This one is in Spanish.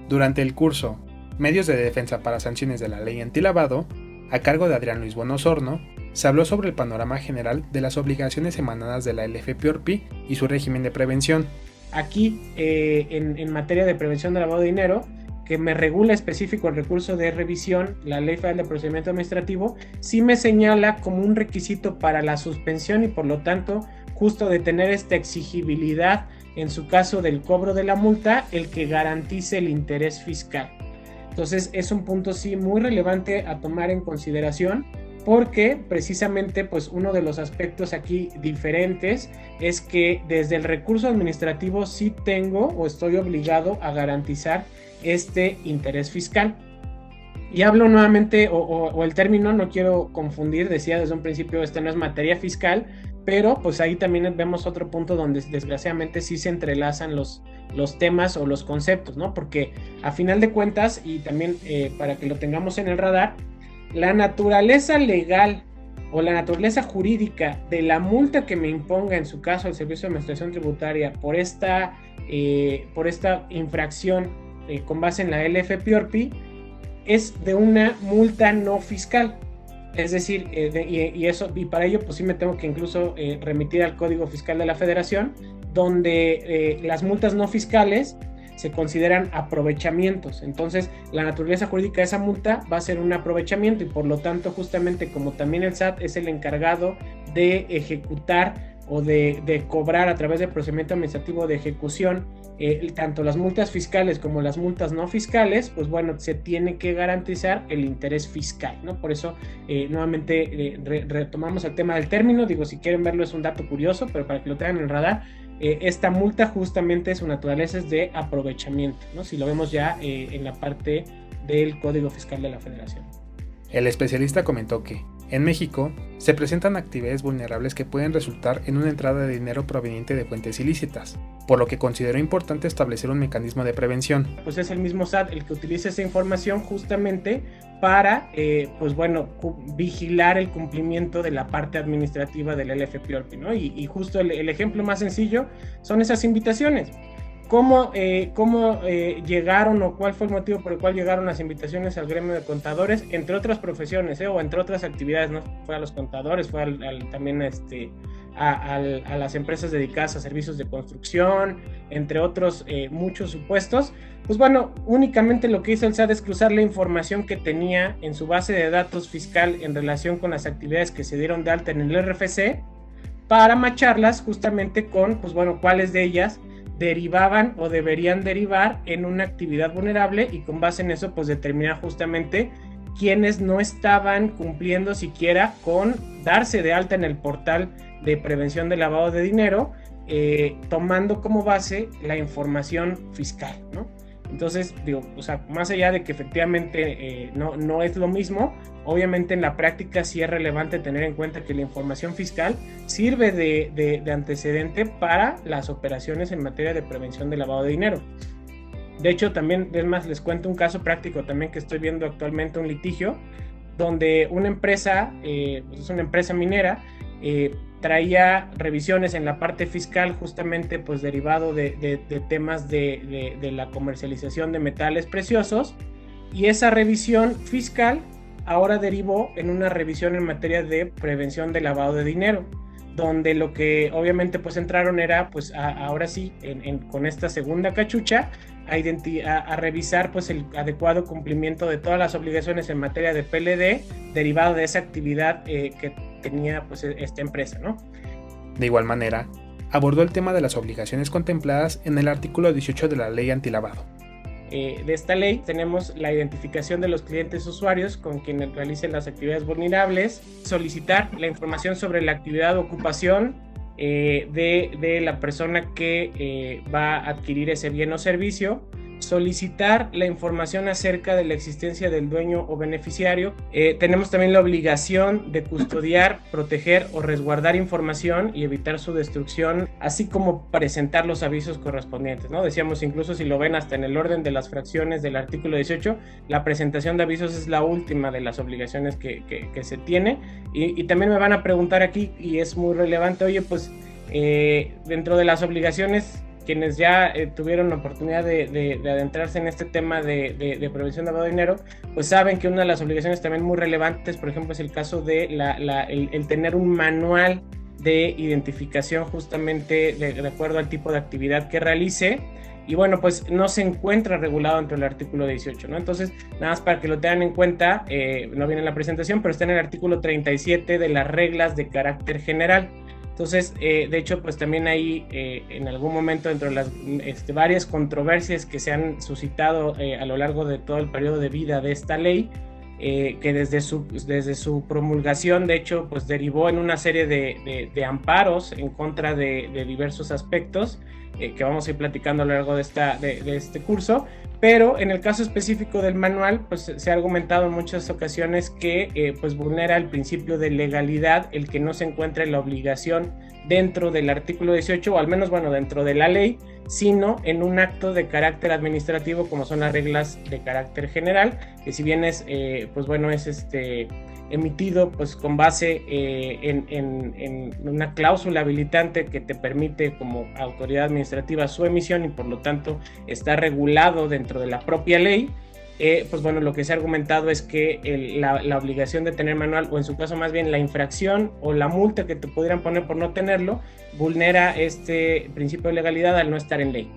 Durante el curso Medios de defensa para sanciones de la ley antilavado, a cargo de Adrián Luis Bonosorno, se habló sobre el panorama general de las obligaciones emanadas de la LFPORPI y su régimen de prevención. Aquí, en materia de prevención de lavado de dinero, que me regula específico el recurso de revisión, la Ley Federal de Procedimiento Administrativo, sí me señala como un requisito para la suspensión y por lo tanto justo de tener esta exigibilidad en su caso del cobro de la multa, el que garantice el interés fiscal. Entonces es un punto sí muy relevante a tomar en consideración porque precisamente pues uno de los aspectos aquí diferentes es que desde el recurso administrativo sí tengo o estoy obligado a garantizar este interés fiscal. Y hablo nuevamente, o el término, no quiero confundir, decía desde un principio, esta no es materia fiscal, pero pues ahí también vemos otro punto donde desgraciadamente sí se entrelazan los temas o los conceptos, ¿no? Porque a final de cuentas, y también para que lo tengamos en el radar, la naturaleza legal o la naturaleza jurídica de la multa que me imponga, en su caso el Servicio de Administración Tributaria, por esta infracción con base en la LFPORPI, es de una multa no fiscal. Es decir, y para ello pues sí me tengo que incluso remitir al Código Fiscal de la Federación, donde las multas no fiscales se consideran aprovechamientos. Entonces, la naturaleza jurídica de esa multa va a ser un aprovechamiento y por lo tanto, justamente como también el SAT es el encargado de ejecutar o de cobrar a través del procedimiento administrativo de ejecución tanto las multas fiscales como las multas no fiscales, pues bueno, se tiene que garantizar el interés fiscal, ¿no? Por eso, nuevamente, retomamos el tema del término. Digo, si quieren verlo, es un dato curioso, pero para que lo tengan en el radar, esta multa justamente su naturaleza es de aprovechamiento, ¿no? Si lo vemos ya en la parte del Código Fiscal de la Federación. El especialista comentó que, en México, se presentan actividades vulnerables que pueden resultar en una entrada de dinero proveniente de fuentes ilícitas, por lo que consideró importante establecer un mecanismo de prevención. Pues es el mismo SAT el que utiliza esa información justamente para, pues bueno, vigilar el cumplimiento de la parte administrativa del LFPORPI, ¿no? Y justo el ejemplo más sencillo son esas invitaciones. ¿Cómo llegaron o cuál fue el motivo por el cual llegaron las invitaciones al gremio de contadores, entre otras profesiones, o entre otras actividades? No fue a los contadores, fue también a las empresas dedicadas a servicios de construcción, entre otros muchos supuestos. Pues bueno, únicamente lo que hizo el SAT es cruzar la información que tenía en su base de datos fiscal en relación con las actividades que se dieron de alta en el RFC para macharlas justamente con, pues bueno, cuáles de ellas derivaban o deberían derivar en una actividad vulnerable y con base en eso pues determinar justamente quienes no estaban cumpliendo siquiera con darse de alta en el portal de prevención de lavado de dinero, tomando como base la información fiscal, ¿no? Entonces, digo, o sea, más allá de que efectivamente no es lo mismo, obviamente en la práctica sí es relevante tener en cuenta que la información fiscal sirve de antecedente para las operaciones en materia de prevención de lavado de dinero. De hecho, también, es más, les cuento un caso práctico también que estoy viendo actualmente, un litigio, donde una empresa, es una empresa minera, traía revisiones en la parte fiscal justamente pues derivado de temas de la comercialización de metales preciosos, y esa revisión fiscal ahora derivó en una revisión en materia de prevención de lavado de dinero, donde lo que obviamente pues entraron era pues ahora sí con esta segunda cachucha a revisar pues el adecuado cumplimiento de todas las obligaciones en materia de PLD derivado de esa actividad que tenía pues esta empresa, ¿no? De igual manera, abordó el tema de las obligaciones contempladas en el artículo 18 de la Ley Antilavado. De esta ley tenemos la identificación de los clientes usuarios con quienes realicen las actividades vulnerables, solicitar la información sobre la actividad o ocupación de la persona que va a adquirir ese bien o servicio, solicitar la información acerca de la existencia del dueño o beneficiario. Tenemos también la obligación de custodiar, proteger o resguardar información y evitar su destrucción, así como presentar los avisos correspondientes, ¿no? Decíamos, incluso si lo ven hasta en el orden de las fracciones del artículo 18, la presentación de avisos es la última de las obligaciones que se tiene. Y también me van a preguntar aquí, y es muy relevante, oye, pues dentro de las obligaciones quienes ya tuvieron la oportunidad de adentrarse en este tema de prevención de lavado de dinero, pues saben que una de las obligaciones también muy relevantes, por ejemplo, es el caso de el tener un manual de identificación justamente de acuerdo al tipo de actividad que realice. Y bueno, pues no se encuentra regulado dentro del artículo 18, ¿no? Entonces, nada más para que lo tengan en cuenta, no viene en la presentación, pero está en el artículo 37 de las reglas de carácter general. Entonces, de hecho, pues también ahí en algún momento dentro de las varias controversias que se han suscitado a lo largo de todo el periodo de vida de esta ley, que desde su promulgación, de hecho, pues derivó en una serie de amparos en contra de diversos aspectos, que vamos a ir platicando a lo largo de este curso, pero en el caso específico del manual, pues se ha argumentado en muchas ocasiones que pues vulnera el principio de legalidad el que no se encuentre la obligación dentro del artículo 18, o al menos, bueno, dentro de la ley, sino en un acto de carácter administrativo como son las reglas de carácter general, que si bien es, pues bueno, es emitido pues con base en una cláusula habilitante que te permite como autoridad administrativa su emisión y por lo tanto está regulado dentro de la propia ley. Pues bueno, lo que se ha argumentado es que la obligación de tener manual, o en su caso más bien la infracción o la multa que te pudieran poner por no tenerlo, vulnera este principio de legalidad al no estar en ley.